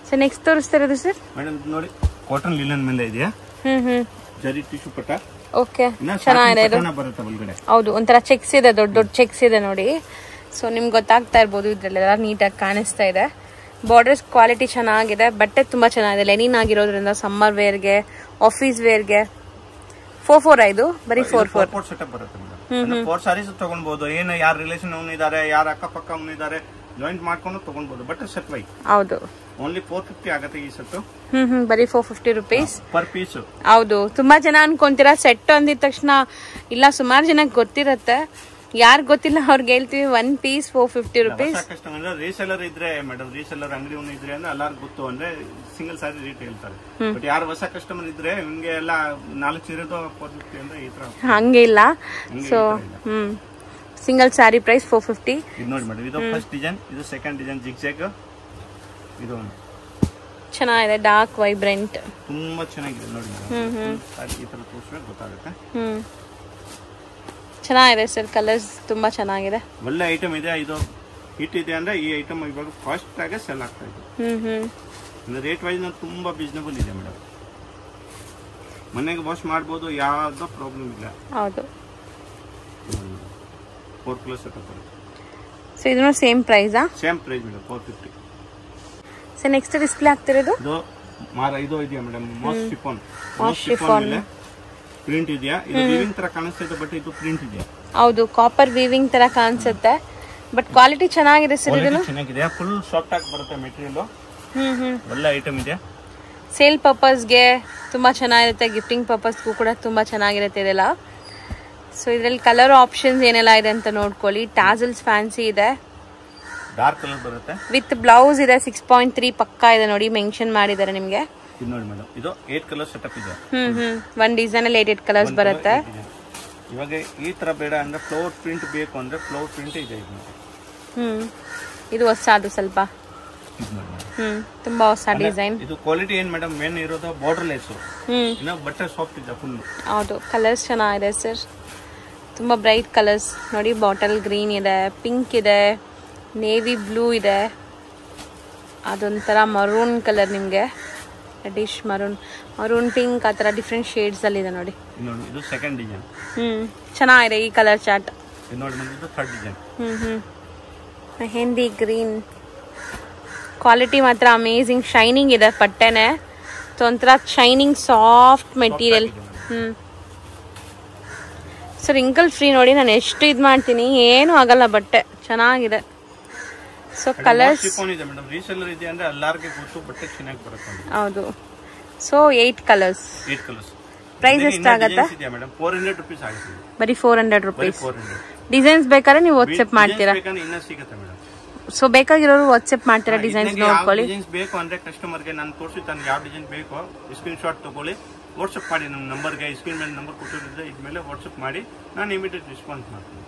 So next ತೋರಿಸ್ತಾ ಇರೋದು sir madam ನೋಡಿ ಕಾಟನ್ ಲಿನನ್ ಮೇಲೆ ಇದೆಯಾ ಜರಿ ಟಿಶ್ಯೂ ಪಟ್ಟ ಓಕೆ ಚೆನ್ನಾಗಿದೆ ಇದು ಬರುತ್ತೆ ಒಳಗಡೆ ಹೌದು ಒಂಥರ ಚೆಕ್ಸ್ ಇದೆ ದೊಡ್ಡ ದೊಡ್ಡ ಚೆಕ್ಸ್ ಇದೆ ನೋಡಿ ಸೊ ನಿಮ್ಗೆ ಗೊತ್ತಾಗ್ತಾ ಇರ್ಬೋದು ಇದ್ರಲ್ಲೆಲ್ಲ ನೀಟಾಗಿ ಕಾಣಿಸ್ತಾ ಇದೆ ಬಾರ್ಡರ್ಸ್ ಕ್ವಾಲಿಟಿ ಚೆನ್ನಾಗಿದೆ ಬಟ್ಟೆ ತುಂಬಾ ಚೆನ್ನಾಗಿದೆ ಲೆನಿನ್ ಆಗಿರೋದ್ರಿಂದ ಸಮ್ಮರ್ ವೇರ್ಗೆ ಆಫೀಸ್ ವೇರ್ಗೆ 4 ಇದು ಬರೀ 4 ಸೆಟಪ್ ಬರುತ್ತೆ ಮೇಡಮ್ 4 ಸಾರೀಸ್ ತಗೊಳ್ಬಹುದು ಏನು ಯಾರ ರಿಲೇಷನ್ ಇದ್ದಾರೆ ಯಾರ ಅಕ್ಕಪಕ್ಕ ಇದ್ದಾರೆ ಜಾಯಿಂಟ್ ಮಾಡ್ಕೊಂಡು ತಗೊಳ್ಬಹುದು ಬಟ್ ಸೆಟ್ ವೈ ಹೌದು ಓನ್ಲಿ 450 ಆಗುತ್ತೆ ಈ ಸೆಟ್ ಬರೀ 450 ರೂಪೀಸ್ ಪರ್ ಪೀಸ್ ಹೌದು ತುಂಬಾ ಜನ ಅನ್ಕೊಂತೀರಾ ಸೆಟ್ ಅಂದಿದ ತಕ್ಷಣ ಇಲ್ಲ ಸುಮಾರು ಜನಕ್ಕೆ ಗೊತ್ತಿರತ್ತೆ ಯಾರು ಗೊತ್ತಿಲ್ಲ ಅವ್ರಿಗೆ ಹೇಳ್ತೀವಿ 1 ಪೀಸ್ 450 ರೂಪೀಸ್ ಕಸ್ಟಮರ್ ರೀಸೆಲ್ಲರ್ ಇದ್ರೆ ಮೇಡಮ್ ರೀಸೆಲ್ಲರ್ ಅಂಗಡಿ ಇದ್ರೆ ಅಂದ್ರೆ ಎಲ್ಲರಿಗೂ ಗೊತ್ತು ಅಂದ್ರೆ ಸಿಂಗಲ್ ಸಾರಿ ರೇಟ್ ಹೇಳ್ತಾರೆ ಬಟ್ ಯಾರು ಹೊಸ ಕಸ್ಟಮರ್ ಇದ್ರೆ ನಿಮ್ಗೆ ಎಲ್ಲ 4 ಸೀರೆದು 450 ಅಂದ್ರೆ ಈ ತರ ಹಂಗೆ ಇಲ್ಲ ಸೊ ಸಿಂಗಲ್ ಸ್ಯಾರಿ ಪ್ರೈಸ್ 450 ಇದು ನೋಡಿ ಮೇಡಮ್ ಇದು ಫಸ್ಟ್ ಡಿಸೈನ್ ಇದು ಸೆಕೆಂಡ್ ಡಿಸೈನ್ ಜಿಗ್ಜಾಗ್ ಇದು ಚೆನ್ನಾಗಿದೆ ಡಾರ್ಕ್ ವೈಬ್ರೆಂಟ್ ತುಂಬಾ ಚೆನ್ನಾಗಿದೆ ನೋಡಿ ಮೇಡಮ್ ಈ ತರ ತೋರಿಸಿದ್ರೆ ಗೊತ್ತಾಗುತ್ತೆ ಚೆನ್ನಾಗಿದೆ ಸರ್ ಕಲರ್ಸ್ ತುಂಬಾ ಚೆನ್ನಾಗಿದೆ ಒಳ್ಳೆ ಐಟಮ್ ಇದೆ ಇದು ಹಿಟ್ ಇದೆ ಅಂದ್ರೆ ಈ ಐಟಮ್ ಇವಾಗ ಫಾಸ್ಟ್ ಆಗಿ ಸೆಲ್ ಆಗ್ತಾ ಇದೆ ರೇಟ್ ವೈಸ್ ತುಂಬಾ ರೀಸನಬಲ್ ಇದೆ ಮೇಡಮ್ ಮನೆಗೆ ವಾಶ್ ಮಾಡಬಹುದು ಯಾವ್ದು ಪ್ರಾಬ್ಲಮ್ ಇಲ್ಲ ಹೌದು 4 ಪ್ಲಸ್ ಸೆಟಪ್ ಸೊ ಇದನ್ನು same price same price madam 450 so next display ಆಗ್ತಿರೋದು ಇದು ಇದೆಯಾ ಮೇಡಮ್ ಮಾಸ್ ಶಿಫಾನ್ ಪ್ರಿಂಟ್ ಇದೆಯಾ ಇದು ವೀವಿಂಗ್ ತರ ಕಾಣಿಸ್ತಾ ಇದೆ ಬಟ್ ಇದು ಪ್ರಿಂಟ್ ಇದೆಯಾ ಹೌದು ಕಾಪರ್ ವೀವಿಂಗ್ ತರ ಕಾಣಿಸುತ್ತೆ ಬಟ್ ಕ್ವಾಲಿಟಿ ಚೆನ್ನಾಗಿದೆ ಸರ್ ಇದನ್ನು ಚೆನ್ನಾಗಿದೆ ಫುಲ್ ಸಾಫ್ಟ್ ಆಗಿ ಬರುತ್ತೆ ಮೆಟೀರಿಯಲ್ ಒಳ್ಳೆ ಐಟಮ್ ಇದೆ ಸೇಲ್ ಪರ್ಪಸ್ಗೆ ತುಂಬಾ ಚೆನ್ನಾಗಿರುತ್ತೆ ಗಿಫ್ಟಿಂಗ್ ಪರ್ಪಸ್ಗೂ ಕೂಡ ತುಂಬಾ ಚೆನ್ನಾಗಿರುತ್ತೆ ಇದೆಲ್ಲ ಸೊ ಇದರಲ್ಲಿ ಕಲರ್ ಆಪ್ಷನ್ಸ್ ಏನೆಲ್ಲ ಇದೆ ಅಂತ ನೋಡ್ಕೊಳ್ಳಿ ಟಾಸಲ್ಸ್ ಫ್ಯಾನ್ಸಿ ಇದೆ ಡಾರ್ಕ್ ಕಲರ್ ಬರುತ್ತೆ ವಿತ್ ಬ್ಲೌಸ್ ಇದೆ 6.3 ಪಕ್ಕಾ ಇದೆ ನೋಡಿ ಮೆನ್ಷನ್ ಮಾಡಿದ್ದಾರೆ ನಿಮಗೆ ಇದು ನೋಡಿ ಮೇಡಮ್ ಇದು 8 ಕಲರ್ ಸೆಟಪ್ ಇದೆ ಒಂದು ಡಿಸೈನ್ ಅಲ್ಲಿ 8 ಕಲರ್ಸ್ ಬರುತ್ತೆ ಇವಾಗ ಈ ತರ ಬೇಡ ಅಂದ್ರೆ ಫ್ಲವರ್ ಪ್ರಿಂಟ್ ಬೇಕು ಅಂದ್ರೆ ಫ್ಲವರ್ ಪ್ರಿಂಟ್ ಇದೆ ಇದು ಹೊಸದು ಸ್ವಲ್ಪ ತುಂಬಾ ಹೊಸ ಡಿಸೈನ್ ಇದು ಕ್ವಾಲಿಟಿ ಏನ್ ಮೇಡಮ್ ಮೇನ್ ಇರೋದು ಬಾರ್ಡರ್ ಲೆಸ್ ಇನ್ನ ಬಟ್ಟೆ ಸಾಫ್ಟ್ ಇದೆ ಫುಲ್ ಹೌದು ಕಲರ್ಸ್ ಚೆನ್ನಾಗಿದೆ ಸರ್ ತುಂಬಾ ಬ್ರೈಟ್ ಕಲರ್ಸ್ ನೋಡಿ ಬಾಟಲ್ ಗ್ರೀನ್ ಇದೆ ಪಿಂಕ್ ಇದೆ ನೇವಿ ಬ್ಲೂ ಇದೆ ಅದೊಂಥರ ಮರೂನ್ ಕಲರ್ ನಿಮಗೆ ರೆಡಿಶ್ ಮರೂನ್ ಪಿಂಕ್ ಆ ಥರ ಡಿಫ್ರೆಂಟ್ ಶೇಡ್ಸ್ ಅಲ್ಲಿ ಇದೆ ನೋಡಿ ಇದು ಸೆಕೆಂಡ್ ಡಿಸೈನ್ ಚೆನ್ನಾಗಿದೆ ಈ ಕಲರ್ ಚಾರ್ಟ್ ನೋಡಿ ಇದು third design mehndi green quality ಮಾತ್ರ ಅಮೇಜಿಂಗ್ ಶೈನಿಂಗ್ ಇದೆ ಬಟ್ಟೆನೆ ಒಂಥರ shining soft material so wrinkle free ನೋಡಿ ನಾನು ಎಷ್ಟು ಇದು ಮಾಡ್ತೀನಿ ಏನು ಆಗಲ್ಲ ಬಟ್ಟೆ ಚೆನ್ನಾಗಿದೆ ಸೊ ಕಲರ್ಸ್ ಇದೆ ಮೇಡಮ್ ರೀಸೆಲ್ಲರ್ ಇದೆ ಅಂದ್ರೆ ಎಲ್ಲರಿಗೂ ಗೊತ್ತು ಬಟ್ಟೆ ಚೆನ್ನಾಗಿ ಬರುತ್ತೆ ಹೌದು ಸೊ 8 ಕಲರ್ಸ್ ಪ್ರೈಸ್ ಎಷ್ಟಾಗುತ್ತೆ ಮೇಡಮ್ 400 ರೂಪೀಸ್ ಆಗುತ್ತೆ ಬರೀ 400 ರೂಪೀಸ್ ಡಿಸೈನ್ಸ್ ಬೇಕಾದ್ರೆ ನೀವು ವಾಟ್ಸ್ಆಪ್ ಮಾಡ್ತೀರಾ ಇನ್ನ ಸಿಗುತ್ತೆ ಮೇಡಮ್ ಸೊ ಬೇಕಾಗಿರೋರು ವಾಟ್ಸ್ಆಪ್ ಮಾಡ್ತೀರಾ ಡಿಸೈನ್ಸ್ ನೋಡ್ಕೊಳ್ಳಿ ಡಿಸೈನ್ಸ್ ಬೇಕು ಅಂದ್ರೆ ಕಸ್ಟಮರ್ ಗೆ ನಾನು ತೋರಿಸ್ತಾನೆ ಯಾವ ಡಿಸೈನ್ ಬೇಕು ಸ್ಕ್ರೀನ್ ಶಾಟ್ ತಗೊಳ್ಳಿ ವಾಟ್ಸ್ಆಪ್ ಮಾಡಿ ನಮ್ಮ ನಂಬರ್ಗೆ ಸ್ಕ್ರೀನ್ ಮೇಲೆ ನಂಬರ್ ಕೊಟ್ಟಿರುತ್ತೆ ಇದ್ಮೇಲೆ ವಾಟ್ಸ್ಆಪ್ ಮಾಡಿ ನಾನು ಇಮಿಡಿಯೇಟ್ ರೆಸ್ಪಾನ್ಸ್ ಮಾಡ್ತೀನಿ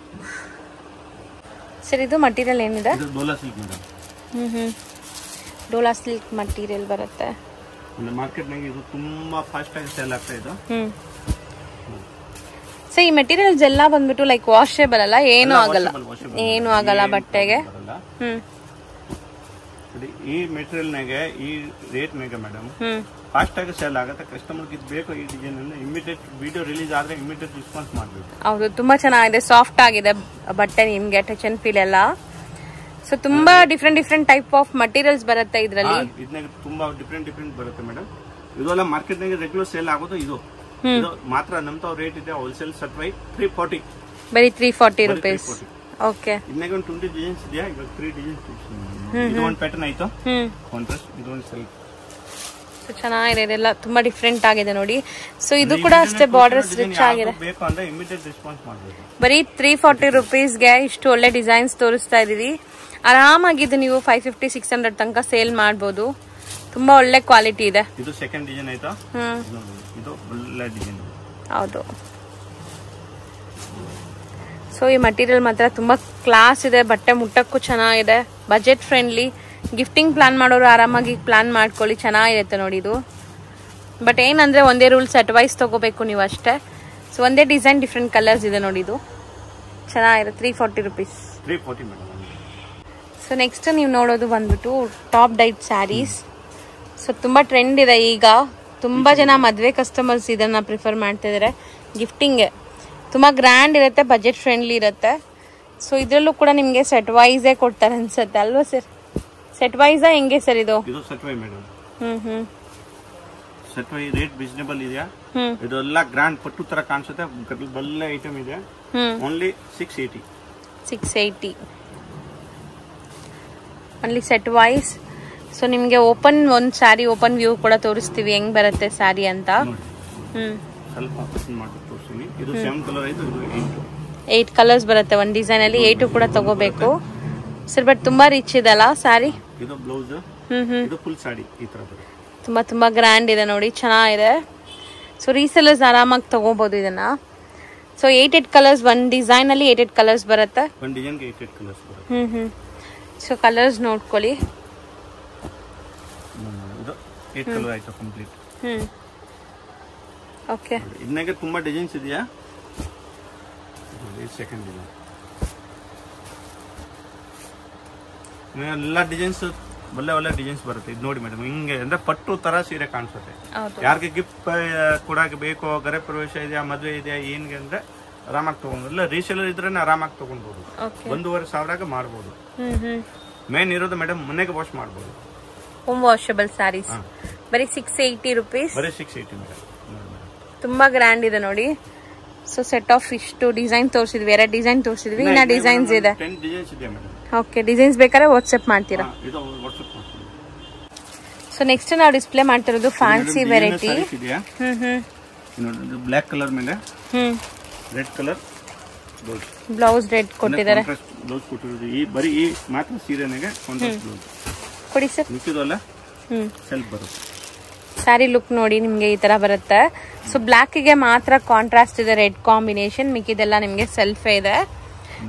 ಸರ್ ಇದು ಮಟೀರಿಯಲ್ ಏನಿದೆ ಇದು Dhola silk madam Dhola silk material ಬರುತ್ತೆ ಮಾರ್ಕೆಟ್ ನಾಗ ಇದು ತುಂಬಾ ಫಾಸ್ಟ್ ಆಗಿ ಸೇಲ್ ಆಗ್ತಾ ಇದೆ ಸೊ ಈ ಮೆಟೀರಿಯಲ್ಸ್ ಎಲ್ಲ ಬಂದ್ಬಿಟ್ಟು ಲೈಕ್ ವಾಷೇಬಲ್ ಅಲ್ಲ ಏನು ಆಗಲ್ಲ ಬಟ್ಟೆಗೆ ಈ ಮೆಟೀರಿಯಲ್ ನಾಗೆ ಈ ರೇಟ್ ನಾಗೆ ಮೇಡಮ್ ಫಾಸ್ಟ್ ಆಗಿ ಸೇಲ್ ಆಗುತ್ತೆ ಕಸ್ಟಮರ್ ಇದು ಬೇಕು ಈ ಡಿಸೈನ್ ಅನ್ನು ಇಮಿಡಿಯೇಟ್ ವಿಡಿಯೋ ರಿಲೀಸ್ ಆದ್ರೆ ಇಮಿಡಿಯೇಟ್ ರೆಸ್ಪಾನ್ಸ್ ಮಾಡಬೇಕು ಹೌದು ತುಂಬಾ ಚೆನ್ನಾಗಿದೆ ಸಾಫ್ಟ್ ಆಗಿದೆ ಬಟ್ಟೆ ನಿಮ್ಗೆ ಟಚ್ ಅಂಡ್ ಫೀಲ್ ಎಲ್ಲ ಸೊ ತುಂಬಾ ಡಿಫ್ರೆಂಟ್ ಟೈಪ್ ಆಫ್ ಮಟೀರಿಯಲ್ಸ್ ಬರುತ್ತೆ ಇದರಲ್ಲಿ ಇದನ್ನ ತುಂಬಾ ಡಿಫ್ರೆಂಟ್ ಬರುತ್ತೆ ಮೇಡಮ್ ಇದೆಲ್ಲ ಮಾರ್ಕೆಟ್ ನಾಗೆ ರೆಗ್ಯುಲರ್ ಸೇಲ್ ಆಗೋದು ಇದು ಮಾತ್ರ ನಮ್ದು ರೇಟ್ ಇದೆ ಹೋಲ್ಸೇಲ್ ಸೆಟ್ ವೈ 340 ಬರೀ 340 ರೂಪೀಸ್ ಓಕೆ ಇದನ್ನಾಗ ಒಂದು 20 ಡಿಸೈನ್ಸ್ ಇದೆ ಇವಾಗ 3 ಡಿಸೈನ್ಸ್ ಇದು ಒಂದು ಪ್ಯಾಟರ್ನ್ ಆಯ್ತು ಕಾಂಟ್ರಾಸ್ಟ್ ಇದು ಒಂದು ಸೈಡ್ ಸೊ ಚೆನ್ನಾಗಿದೆ ಇದೆಲ್ಲ ತುಂಬಾ ಡಿಫ್ರೆಂಟ್ ಆಗಿದೆ ನೋಡಿ ಸೊ ಇದು ಕೂಡ ಅಷ್ಟೇ ಬಾರ್ಡರ್ಸ್ ರಿಚ್ ಆಗಿದೆ ಬೇಕು ಅಂದ್ರೆ ಇಮಿಡಿಯೇಟ್ ರೆಸ್ಪಾನ್ಸ್ ಮಾಡಬೇಕು ಬರೀ 340 ರೂಪೀಸ್ಗೆ ಇಷ್ಟು ಒಳ್ಳೆ ಡಿಸೈನ್ಸ್ ತೋರಿಸ್ತಾ ಇದೀವಿ ಆರಾಮಾಗಿದ್ದು ನೀವು 550-600 ತನಕ ಸೇಲ್ ಮಾಡಬಹುದು ತುಂಬಾ ಒಳ್ಳೆ ಕ್ವಾಲಿಟಿ ಇದೆ ಇದು ಸೆಕೆಂಡ್ ಡಿಸೈನ್ ಆಯ್ತಾ ಇದು ಒಳ್ಳೆ ಡಿಸೈನ್ ಹೌದು ಸೊ ಈ ಮಟೀರಿಯಲ್ ಮಾತ್ರ ತುಂಬಾ ಕ್ಲಾಸ್ ಇದೆ ಬಟ್ಟೆ ಮುಟ್ಟಕ್ಕೂ ಚೆನ್ನಾಗಿದೆ ಬಜೆಟ್ ಫ್ರೆಂಡ್ಲಿ ಗಿಫ್ಟಿಂಗ್ ಪ್ಲಾನ್ ಮಾಡೋರು ಆರಾಮಾಗಿ ಪ್ಲಾನ್ ಮಾಡ್ಕೊಳ್ಳಿ ಚೆನ್ನಾಗಿರುತ್ತೆ ನೋಡಿ ಇದು ಬಟ್ ಏನಂದ್ರೆ ಒಂದೇ ರೂಲ್ಸ್ ಅಡ್ವೈಸ್ ತಗೋಬೇಕು ನೀವು ಅಷ್ಟೇ ಸೊ ಒಂದೇ ಡಿಸೈನ್ ಡಿಫ್ರೆಂಟ್ ಕಲರ್ಸ್ ಇದೆ ನೋಡಿ ಇದು ಚೆನ್ನಾಗಿದೆ 340 ರೂಪೀಸ್ 340 ಮೇಡಮ್ ಸೊ ನೆಕ್ಸ್ಟ್ ನೀವು ನೋಡೋದು ಬಂದ್ಬಿಟ್ಟು ಟಾಪ್ ಡೈಟ್ ಸ್ಯಾರೀಸ್ ಸೊ ತುಂಬಾ ಟ್ರೆಂಡ್ ಇದೆ ಈಗ, ತುಂಬಾ ಜನ ಮದ್ವೆ ಕಸ್ಟಮರ್ಸ್ ಇದನ್ನ ಪ್ರಿಫರ್ ಮಾಡ್ತಾ ಇದಾರೆ ಗಿಫ್ಟಿಂಗ್ಗೆ. ತುಂಬಾ ಗ್ರ್ಯಾಂಡ್ ಇರುತ್ತೆ, ಬಜೆಟ್ ಫ್ರೆಂಡ್ಲಿ ಇರುತ್ತೆ. ಸೊ ಇದ್ರಲ್ಲೂ ಕೂಡ ನಿಮ್ಗೆ ಸೆಟ್ ವೈಸ್ ಕೊಡ್ತಾರೆ ಅನ್ಸುತ್ತೆ ಅಲ್ವಾ ಸರ್? ಸೆಟ್ ವೈಸ್ ಹೆಂಗೆ ಸರ್ ಇದು? Set wise madam. Set wise rate reasonable ಇದೆಯಾ? ಇದು ಎಲ್ಲ ಗ್ರ್ಯಾಂಡ್ ಪಟ್ಟು ತರ ಕಾಣಿಸುತ್ತೆ, ಒಳ್ಳೆ ಐಟಮ್ ಇದೆ. Only 680 only set wise. So ನಿಮ್ಗೆ ಓಪನ್ ಒಂದ್ ಸ್ಯಾರಿ ಓಪನ್ ವ್ಯೂ ಕೂಡ ತೋರಿಸ್ತೀವಿ ಹೆಂಗ್ ಬರುತ್ತೆ ಸ್ಯಾರಿ ಅಂತ. ಸ್ವಲ್ಪ ಮಾಡಿ ತೋರಿಸ್ತೀನಿ. ಇದು 7 ಕಲರ್ ಆಯ್ತು, ಇದು 8 ಕಲರ್ಸ್ ಬರುತ್ತೆ ಒಂದ್ ಡಿಸೈನ್ ಅಲ್ಲಿ. 8 ಕೂಡ ತಗೋಬೇಕು ಸರ್. ಬಟ್ ತುಂಬಾ ರಿಚ್ ಇದೆಲ್ಲ ಸ್ಯಾರಿ. ಇದು ಬ್ಲೌಸ್, ಇದು ಫುಲ್ ಸಾಡಿ ಈ ತರ ಬರುತ್ತೆ. ತುಂಬಾ ಗ್ರ್ಯಾಂಡ್ ಇದೆ ನೋಡಿ, ಚೆನ್ನಾಗಿದೆ. ಸೊ ರೀಸೆಲ್ಲರ್ಸ್ ಆರಾಮಾಗಿ ತಗೋಬಹುದು ಇದನ್ನ. ಸೊ 8 ಕಲರ್ಸ್ ಒಂದ್ ಡಿಸೈನ್ ಅಲ್ಲಿ 8 ಕಲರ್ಸ್ ಬರುತ್ತೆ. ಒಂದ್ ಡಿಸೈನ್ ಗೆ 8 ಕಲರ್ಸ್ ಬರುತ್ತೆ. ಸೊ ಕಲರ್ಸ್ ನೋಡ್ಕೊಳ್ಳಿ. ಇದು 8 ಕಲರ್ ಆಯ್ತು ಕಂಪ್ಲೀಟ್. ಓಕೆ, ಇದನ್ನಾಗೆ ತುಂಬಾ ಡಿಸೈನ್ಸ್ ಇದೆಯಾ? ಸೆಕೆಂಡ್ ಡಿಸೈನ್ ಎಲ್ಲ ಡಿಸೈನ್ಸ್ ಒಳ್ಳೆ ಡಿಸೈನ್ಸ್ ಬರುತ್ತೆ. ಇದು ನೋಡಿ ಮೇಡಮ್, ಹಿಂಗೆ ಅಂದ್ರೆ ಪಟ್ಟು ತರ ಸೀರೆ ಕಾಣಿಸುತ್ತೆ. ಯಾರಿಗೆ ಗಿಫ್ಟ್ ಕೊಡಕ್ಕೆ ಬೇಕೋ, ಗೃಹ ಪ್ರವೇಶ ಇದೆಯಾ, ಮದುವೆ ಇದೆಯಾ, ಏನ್ಗೆ ಅಂದ್ರೆ ಆರಾಮಾಗಿ ತಗೊಂಡು, ಇಲ್ಲ ರೀಸೇಲರ್ ಇದ್ರೆ ಆರಾಮಾಗಿ ತಗೊಂಡ್ಬೋದು. 1,500 ಮಾಡ್ಬೋದು. ಮೇನ್ ಇರೋದು ಮೇಡಮ್ ಮನೆಗೆ ವಾಶ್ ಮಾಡ್ಬೋದು. ಹೋಮ್ ವಾಷಬಲ್ ಸ್ಯಾರೀಸ್ ಬರೀ 680 ರುಪೀಸ್. ಬರೀ 680 ಮೇಡಮ್. ತುಂಬಾ ಗ್ರ್ಯಾಂಡ್ ಇದೆ ನೋಡಿ. ಸೊ ಸೆಟ್ ಆಫ್ ಇಷ್ಟು ಡಿಸೈನ್ ತೋರಿಸಿದ್ವಿ, 2 ಡಿಸೈನ್ ತೋರಿಸಿದ್ವಿ, ಇನ್ನ ಡಿಸೈನ್ಸ್ ಇದೆ. 10 ಡಿಸೈನ್ಸ್ ಇದೆ ಮೇಡಮ್. ಓಕೆ, ಡಿಸೈನ್ಸ್ ಬೇಕಾದ್ರೆ ವಾಟ್ಸ್ಆಪ್ ಮಾಡ್ತೀರಾ? ಇದು ವಾಟ್ಸ್ಆಪ್ ಮಾಡ್ತೀನಿ. ಸೊ ನೆಕ್ಸ್ಟ್ ನಾವು ಡಿಸ್ಪ್ಲೇ ಮಾಡ್ತಿರೋದು ಫ್ಯಾನ್ಸಿ ವೆರೈಟಿ. ನೋಡಿ, ಬ್ಲಾಕ್ ಕಲರ್ ಮೇಲೆ ರೆಡ್ ಕಲರ್ ಬ್ಲೌಸ್ ರೆಡ್ ಕೊಟ್ಟಿದ್ದಾರೆ. ಬ್ಲೌಸ್ ಕೊಟ್ಟಿರೋದು ಈ ಬರೀ ಈ ಮಾತ್ರ ಸೀರೆನೆಗೆ ಕಾಂಟ್ರಾಸ್ಟ್ ಬ್ಲೌಸ್ ಕೊಡಿ ಸರ್. ಮಿಕ್ಕಿದಲ್ಲ ಸೆಲ್ಫ್ ಬರುತ್ತೆ. ಸ್ಯಾರಿ ಲುಕ್ ನೋಡಿ ನಿಮ್ಗೆ ಈ ತರ ಬರುತ್ತೆ. ಸೊ ಬ್ಲಾಕ್ ಗೆ ಮಾತ್ರ ಕಾಂಟ್ರಾಸ್ಟ್ ಇದೆ, ರೆಡ್ ಕಾಂಬಿನೇಷನ್. ಮಿಕ್ಕಿದೆಲ್ಲ ನಿಮ್ಗೆ ಸೆಲ್ಫ್ ಇದೆ.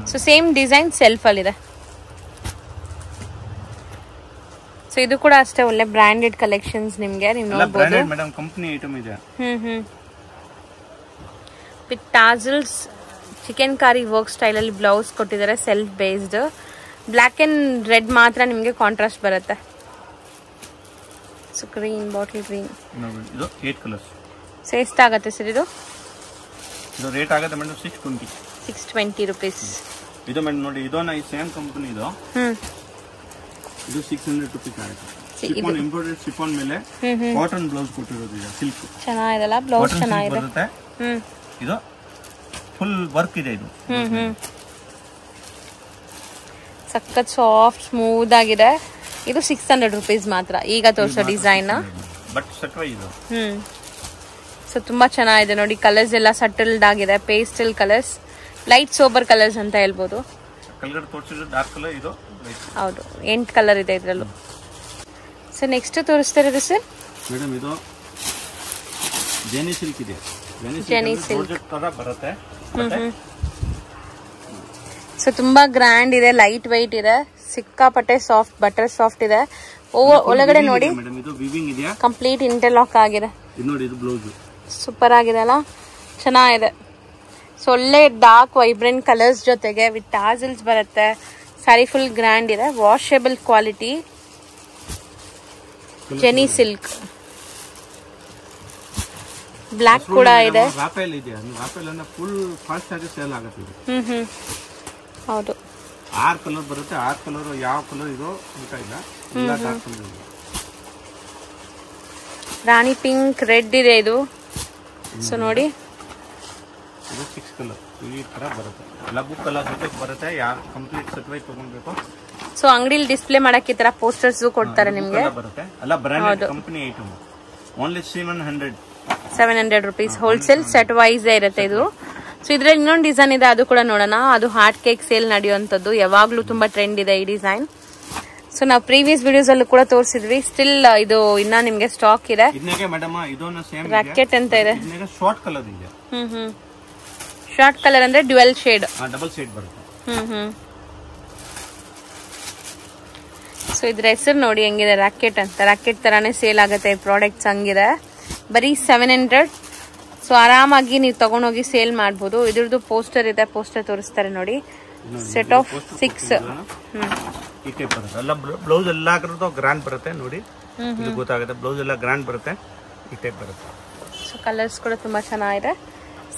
ಸೊ ಸೇಮ್ ಡಿಸೈನ್ ಸೆಲ್ಫ್ ಅಲ್ಲಿ ಇದೆ. ಸೊ ಇದು ಕೂಡ ಅಷ್ಟೇ ಒಳ್ಳೆ ಬ್ರಾಂಡೆಡ್ ಕಲೆಕ್ಷನ್ಸ್ ನಿಮ್ಗೆ ನೀವು ನೋಡಬಹುದು. ಮೇಡಂ ಕಂಪನಿ ಐಟಮ್ ಇದೆ. ವಿತ್ ಟಾಸಲ್ಸ್, ಚಿಕನ್ ಕಾರಿ ವರ್ಕ್ ಸ್ಟೈಲ್ ಅಲ್ಲಿ ಬ್ಲೌಸ್ ಕೊಟ್ಟಿದ್ದಾರೆ, self based. Black and red ಮಾತ್ರ ನಿಮ್ಗೆ ಕಾಂಟ್ರಾಸ್ಟ್ ಬರುತ್ತೆ. So green, bottle green. ಇದು 8 ಕಲರ್ಸ್. ಸೊ ಎಷ್ಟಾಗುತ್ತೆ ಸರ್ ಇದು? ಇದು ರೇಟ್ ಆಗುತ್ತೆ ಮೇಡಮ್ 620 ರುಪೀಸ್. ಇದು ಮೇಡಮ್ ನೋಡಿ, ಇದನ್ನ ಈ ಸೇಮ್ ಕಂಪನಿ ಇದು. ಇದು 600 ರುಪೀಸ್ ಆಗುತ್ತೆ. ಶಿಫಾನ್ ಎಂಬ್ರಾಯ್ಡರಿ ಶಿಫಾನ್ ಮೇಲೆ ಕಾಟನ್ ಬ್ಲೌಸ್ ಕೊಟ್ಟಿರೋದು ಇದೆ, ಸಿಲ್ಕ್. ಚೆನ್ನಾಗಿದೆಲ್ಲ ಬ್ಲೌಸ್, ಚೆನ್ನಾಗಿದೆ. ಇದು ಫುಲ್ ವರ್ಕ್ ಇದೆ. ಇದು ಸಖತ್ ಸಾಫ್ಟ್ ಸ್ಮೂತ್ ಆಗಿದೆ. ಇದು 600 ರುಪೀಸ್ ಮಾತ್ರ ಈಗ ತೋರಿಸೋ ಡಿಸೈನ್. ಬಟ್ ಸೆಟ್ ವೈ ಇದು. ಸೊ ತುಂಬಾ ಚೆನ್ನಾಗಿದೆ ನೋಡಿ. ಕಲರ್ಸ್ ಎಲ್ಲ ಸಟಲ್ಡ್ ಆಗಿದೆ, pastel colours, light sober colours ಅಂತ ಹೇಳ್ಬೋದು. ಕಲರ್ ತೋರಿಸಿದ್ರೆ ಡಾರ್ಕ್ ಕಲರ್, ಇದು ಹೌದು 8 ಕಲರ್ ಇದೆ ಇದರಲ್ಲೂ. ಸೊ ನೆಕ್ಸ್ಟ್ ತೋರಿಸ್ತಾ ಇರೋದು ಸರ್ ಮೇಡಮ್, ಇದು ಜೆನಿ ಸಿಲ್ಕ್ ಇದೆ. ಜೆನಿ ಸಿಲ್ಕ್ ತರ ಬರುತ್ತೆ. ಸೊ ತುಂಬಾ ಗ್ರ್ಯಾಂಡ್ ಇದೆ, ಲೈಟ್ ವೈಟ್ ಇದೆ, ಸಿಕ್ಕಾಪಟ್ಟೆ ಸಾಫ್ಟ್, ಬಟರ್ ಸಾಫ್ಟ್ ಇದೆ. ಒಳಗಡೆ ನೋಡಿ ಕಂಪ್ಲೀಟ್ ಇಂಟರ್ಲಾಕ್ ಆಗಿದೆ. ಸೂಪರ್ ಆಗಿದೆ ಅಲ್ಲ, ಚೆನ್ನಾಗಿದೆ. ಸೊ ಒಳ್ಳೆ ಡಾರ್ಕ್ ವೈಬ್ರೆಂಟ್ ಕಲರ್ಸ್ ಜೊತೆಗೆ ವಿತ್ ಟಾಸಲ್ಸ್ ಬರುತ್ತೆ. ಸ್ಯಾರಿ ಫುಲ್ ಗ್ರ್ಯಾಂಡ್ ಇದೆ, ವಾಷೇಬಲ್ ಕ್ವಾಲಿಟಿ, ಜೆನಿ ಸಿಲ್ಕ್. ಬ್ಲಾಕ್ ಕೂಡ ಇದೆ. ಹೌದು, 6 ಕಲರ್ ಬರುತ್ತೆ. 6 ಕಲರ್ ಯಾವ ಕಲರ್ ಇದು ಅಂತ ಇಲ್ಲ, ರಾಣಿ ಪಿಂಕ್, ರೆಡ್ ಇದೆ ಇದು. ಸೊ ನೋಡಿ, ಇದು 6 ಕಲರ್ ಈ ತರ ಬರುತ್ತೆ. ಎಲ್ಲ ಬುಕ್ ಕಲರ್ ಜೊತೆಗೆ ಬರುತ್ತೆ. ಯಾರು ಕಂಪ್ಲೀಟ್ ಸೆಟ್ ವೈ ತಗೊಂಡ್ಬೇಕು. ಸೊ ಅಂಗಡಿಲಿ ಡಿಸ್ಪ್ಲೇ ಮಾಡಕ್ಕೆ ಈ ತರ ಪೋಸ್ಟರ್ಸ್ ಕೊಡ್ತಾರೆ ನಿಮ್ಗೆ. ಬರುತ್ತೆ ಎಲ್ಲ branded company item. Only 700 rupees wholesale set wise ಇರುತ್ತೆ ಇದು. ಸೊ ಇದ್ರಲ್ಲಿ ಇನ್ನೊಂದು ಡಿಸೈನ್ ಇದೆ, ಅದು ಕೂಡ ನೋಡೋಣ. ಅದು ಹಾರ್ಟ್ ಕೇಕ್ ಸೇಲ್ ನಡೆಯುವಂತದ್ದು, ಯಾವಾಗ್ಲೂ ತುಂಬಾ ಟ್ರೆಂಡ್ ಇದೆ ಈ ಡಿಸೈನ್. ಸೊ ನಾವು ಪ್ರೀವಿಯಸ್ ವಿಡಿಯೋಸ್ ಅಲ್ಲೂ ಕೂಡ ತೋರಿಸಿದ್ವಿ. ಸ್ಟಿಲ್ ಇದು ಇನ್ನ ನಿಮ್ಗೆ ಸ್ಟಾಕ್ ಇದೆ. ರಾಕೆಟ್ ಅಂತ ಇದೆ. ಶಾರ್ಟ್ ಕಲರ್ ಇದೆ. ಶಾರ್ಟ್ ಕಲರ್ ಅಂದ್ರೆ ಡ್ಯುಯಲ್ ಶೇಡ್, ಡಬಲ್ ಶೇಡ್ ಬರುತ್ತೆ. ಸೊ ಇದ್ರ ಹೆಸರು ನೋಡಿ ಹೆಂಗಿದೆ, ರಾಕೆಟ್ ಅಂತ. ರಾಕೆಟ್ ತರಾನೇ ಸೇಲ್ ಆಗುತ್ತೆ ಈ ಪ್ರಾಡಕ್ಟ್ಸ್, ಹಂಗಿದೆ. ಬರೀ 700. ಸೊ ಆರಾಮಾಗಿ ನೀವು ತಗೊಂಡೋಗಿ ಸೇಲ್ ಮಾಡಬಹುದು. ಇದ್ರದ್ದು ಪೋಸ್ಟರ್ ಇದೆ, ಪೋಸ್ಟರ್ ತೋರಿಸ್ತಾರೆ ನೋಡಿ. Set of 6. ಬ್ಲೌಸ್ ಎಲ್ಲ ಗ್ರ್ಯಾಂಡ್ ಬರುತ್ತೆ ನೋಡಿ. ಇದು ಗೊತ್ತಾಗುತ್ತೆ. ಬ್ಲೌಸ್ ಎಲ್ಲ ಗ್ರ್ಯಾಂಡ್ ಬರುತ್ತೆ, ಈ ಟೈಪ್ ಬರುತ್ತೆ. ಸೊ ಕಲರ್ಸ್ ಕೂಡ ತುಂಬಾ ಚೆನ್ನಾಗಿದೆ.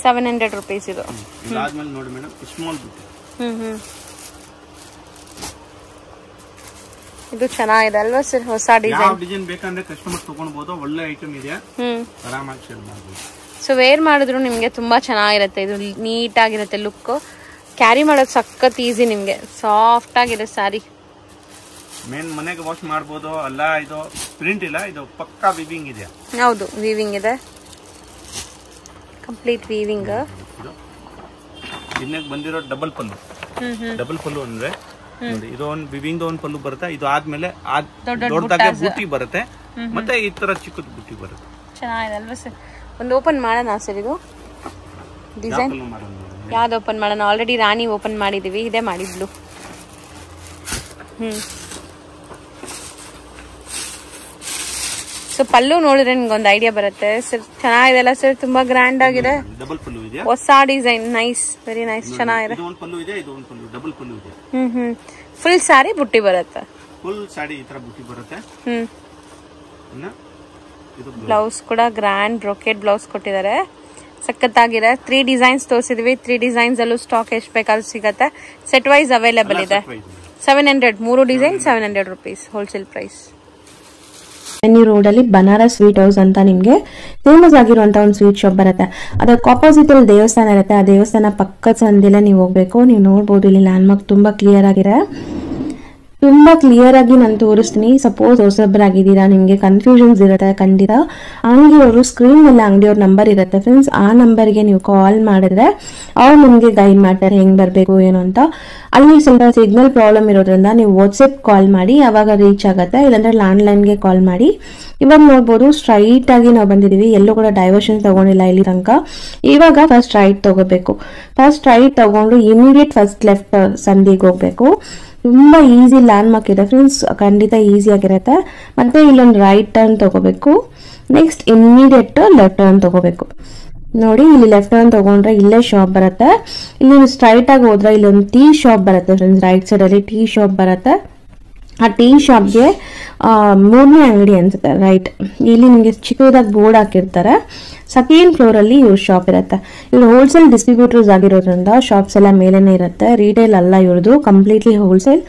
700 rupees ಇದು. ಇದಾದ್ಮೇಲೆ ನೋಡಿ ಮೇಡಮ್, ಸ್ಮಾಲ್ ಬುಟ್ಟಿ. ಇದು ಚೆನ್ನಾಗಿದೆ ಅಲ್ವಾ ಸರ್? ಹೊಸ ಡಿಸೈನ್. ಯಾವ ಡಿಸೈನ್ ಬೇಕಂದ್ರೆ ಕಸ್ಟಮರ್ ತಗೊಳ್ಬಹುದು. ಒಳ್ಳೆ ಐಟಮ್ ಇದೆ, ಆರಾಮಾಗಿ ಸೇಲ್ ಮಾಡಬಹುದು. ಸೊ ವೇರ್ ಮಾಡಿದ್ರು ನಿಮ್ಗೆ ತುಂಬಾ ಚೆನ್ನಾಗಿರುತ್ತೆ. ಇದು ನೀಟ್ ಆಗಿರುತ್ತೆ ಲುಕ್. ಕ್ಯಾರಿ ಮಾಡೋದು ಸಖತ್ ಈಸಿ ನಿಮ್ಗೆ. ಸಾಫ್ಟ್ ಆಗಿದೆ ಸ್ಯಾರಿ. ಮೇನ್ ಮನೆಗೆ ವಾಶ್ ಮಾಡಬಹುದು. ಅಲ್ಲ ಇದು ಪ್ರಿಂಟ್ ಇಲ್ಲ, ಇದು ಪಕ್ಕಾ ವೀವಿಂಗ್ ಇದೆ. ಹೌದು, ವೀವಿಂಗ್ ಇದೆ, ಕಂಪ್ಲೀಟ್ ವೀವಿಂಗ್. ಇನ್ನಕ್ಕೆ ಬಂದಿರೋ ಡಬಲ್ ಪಲ್ಲು. ಡಬಲ್ ಪಲ್ಲು ಅಂದ್ರೆ ನೋಡಿ, ಇದು ಒಂದು ವಿವಿಂಗ್ ಒಂದು ಪಲ್ಲು ಬರುತ್ತೆ. ಇದು ಆದ್ಮೇಲೆ ದೊಡ್ಡದಾಗಿ ಬುಟ್ಟಿ ಬರುತ್ತೆ, ಮತ್ತೆ ಈ ತರ ಚಿಕ್ಕದ ಬುಟ್ಟಿ ಬರುತ್ತೆ. ಚೆನ್ನಾಗಿದೆ ಅಲ್ವಾ ಸರ್? ಒಂದು ಓಪನ್ ಮಾಡೋಣ ಸರ್. ಇದು ಡಿಸೈನ್ ಯಾವ್ದು ಓಪನ್ ಮಾಡೋಣ? ಆಲ್ರೆಡಿ ರಾಣಿ ಓಪನ್ ಮಾಡಿದೀವಿ, ಇದೇ ಮಾಡಿದ್ಲು. ಸೊ ಪಲ್ಲು ನೋಡಿದ್ರೆ ನಿಮ್ಗೊಂದು ಐಡಿಯಾ ಬರುತ್ತೆ ಸರ್. ಚೆನ್ನಾಗಿದೆ ಅಲ್ಲ ಸರ್? ತುಂಬಾ ಗ್ರ್ಯಾಂಡ್ ಆಗಿದೆ. ಡಬಲ್ ಪಲ್ಲು ಇದೆ, ಹೊಸ ಡಿಸೈನ್. ನೈಸ್, ವೆರಿ ನೈಸ್, ಚೆನ್ನಾಗಿದೆ. ಇದು ಒಂದು ಪಲ್ಲು ಇದೆ, ಇದು ಒಂದು ಪಲ್ಲು, ಡಬಲ್ ಪಲ್ಲು ಇದೆ. ಫುಲ್ ಸಾರಿ ಬುಟ್ಟಿ ಬರುತ್ತೆ. ಫುಲ್ ಸಾಡಿ ಈ ತರ ಬುಟ್ಟಿ ಬರುತ್ತೆ. ಬ್ಲೌಸ್ ಕೂಡ ಗ್ರ್ಯಾಂಡ್ ಬ್ರೊಕೆಟ್ ಬ್ಲೌಸ್ ಕೊಟ್ಟಿದ್ದಾರೆ, ಸಖತ್ತಾಗಿದೆ. 3 ಡಿಸೈನ್ಸ್ ತೋರಿಸಿದ್ವಿ. 3 ಡಿಸೈನ್ಸ್ ಅಲ್ಲೂ ಸ್ಟಾಕ್ ಎಷ್ಟು ಬೇಕಾದ್ರೂ ಸಿಗತ್ತೆ. ಸೆಟ್ ವೈಸ್ ಅವೈಲೇಬಲ್ ಇದೆ. 700, 3 design 700 rupees wholesale price. Road ಅಲ್ಲಿ ಬನಾರಸ್ ಸ್ವೀಟ್ ಹೌಸ್ ಅಂತ ನಿಮ್ಗೆ ಫೇಮಸ್ ಆಗಿರುವಂತ ಒಂದು ಸ್ವೀಟ್ ಶಾಪ್ ಬರುತ್ತೆ. ಅದಕ್ಕೆ ಆಪೋಸಿಟ್ ಅಲ್ಲಿ ದೇವಸ್ಥಾನ ಇರುತ್ತೆ. ಆ ದೇವಸ್ಥಾನ ಪಕ್ಕದ ಸಂದಿಲ್ಲ ನೀವು ಹೋಗ್ಬೇಕು. ನೀವು ನೋಡ್ಬೋದು ಇಲ್ಲಿ ಲ್ಯಾಂಡ್ ಮಾರ್ಕ್ ತುಂಬಾ ಕ್ಲಿಯರ್ ಆಗಿದೆ. ತುಂಬಾ ಕ್ಲಿಯರ್ ಆಗಿ ನಾನು ತೋರಿಸ್ತೀನಿ. ಸಪೋಸ್ ಹೊಸಬ್ರಾಗಿದ್ದೀರಾ, ನಿಮ್ಗೆ ಕನ್ಫ್ಯೂಷನ್ಸ್ ಇರುತ್ತೆ ಖಂಡಿತ. ಅಂಗಡಿಯವರು ಸ್ಕ್ರೀನ್ ಮೇಲೆ ಅಂಗಡಿಯವ್ರ ನಂಬರ್ ಇರುತ್ತೆ ಫ್ರೆಂಡ್ಸ್. ಆ ನಂಬರ್ಗೆ ನೀವು ಕಾಲ್ ಮಾಡಿದ್ರೆ ಅವ್ರು ನಿಮ್ಗೆ ಗೈಡ್ ಮಾಡ್ತಾರೆ ಹೆಂಗ್ ಬರ್ಬೇಕು ಏನು ಅಂತ. ಅಲ್ಲಿ ಸ್ವಲ್ಪ ಸಿಗ್ನಲ್ ಪ್ರಾಬ್ಲಮ್ ಇರೋದ್ರಿಂದ ನೀವು ವಾಟ್ಸಪ್ ಕಾಲ್ ಮಾಡಿ, ಅವಾಗ ರೀಚ್ ಆಗುತ್ತೆ. ಇಲ್ಲಾಂದ್ರೆ ಲ್ಯಾಂಡ್ಲೈನ್ಗೆ ಕಾಲ್ ಮಾಡಿ. ಇವಾಗ ನೋಡ್ಬೋದು ಸ್ಟ್ರೈಟ್ ಆಗಿ ನಾವು ಬಂದಿದೀವಿ, ಎಲ್ಲೂ ಕೂಡ ಡೈವರ್ಷನ್ ತಗೊಂಡಿಲ್ಲ ಇಲ್ಲಿ ತನಕ. ಇವಾಗ ಫಸ್ಟ್ ರೈಟ್ ತಗೋಬೇಕು. ಫಸ್ಟ್ ರೈಟ್ ತಗೊಂಡು ಇಮಿಡಿಯೇಟ್ ಫಸ್ಟ್ ಲೆಫ್ಟ್ ಸಂದಿಗೆ ಹೋಗ್ಬೇಕು. ತುಂಬಾ ಈಸಿ ಲ್ಯಾಂಡ್ ಮಾರ್ಕ್ ಇದೆ ಫ್ರೆಂಡ್ಸ್, ಖಂಡಿತ ಈಸಿ ಆಗಿರುತ್ತೆ. ಮತ್ತೆ ಇಲ್ಲೊಂದು ರೈಟ್ ಟರ್ನ್ ತಗೋಬೇಕು. ನೆಕ್ಸ್ಟ್ ಇಮಿಡಿಯೇಟ್ ಲೆಫ್ಟ್ ಟರ್ನ್ ತಗೋಬೇಕು. ನೋಡಿ, ಇಲ್ಲಿ ಲೆಫ್ಟ್ ಟರ್ನ್ ತಗೊಂಡ್ರೆ ಇಲ್ಲೇ ಶಾಪ್ ಬರುತ್ತೆ. ಇಲ್ಲಿ ಸ್ಟ್ರೈಟ್ ಆಗಿ ಹೋದ್ರೆ ಇಲ್ಲೊಂದು ಟೀ ಶಾಪ್ ಬರುತ್ತೆ ಫ್ರೆಂಡ್ಸ್. ರೈಟ್ ಸೈಡ್ ಅಲ್ಲಿ ಟೀ ಶಾಪ್ ಬರುತ್ತೆ. ಆ ಟೀ ಶಾಪ್ಗೆ 3ನೇ ಅಂಗಡಿ ಅನ್ಸುತ್ತೆ. ರೈಟ್ ಇಲ್ಲಿ ನಿಮಗೆ ಚಿಕ್ಕದಾಗಿ ಬೋರ್ಡ್ ಹಾಕಿರ್ತಾರೆ. ಸೆಕೆಂಡ್ ಫ್ಲೋರ್ ಅಲ್ಲಿ ಇವ್ರ ಶಾಪ್ ಇರುತ್ತೆ. ಇವ್ರು ಹೋಲ್ಸೇಲ್ ಡಿಸ್ಟ್ರಿಬ್ಯೂಟರ್ಸ್ ಆಗಿರೋದ್ರಿಂದ ಶಾಪ್ಸ್ ಎಲ್ಲ ಮೇಲೇನೆ ಇರುತ್ತೆ. ರಿಟೇಲ್ ಅಲ್ಲ ಇವ್ರದ್ದು, ಕಂಪ್ಲೀಟ್ಲಿ ಹೋಲ್ಸೇಲ್.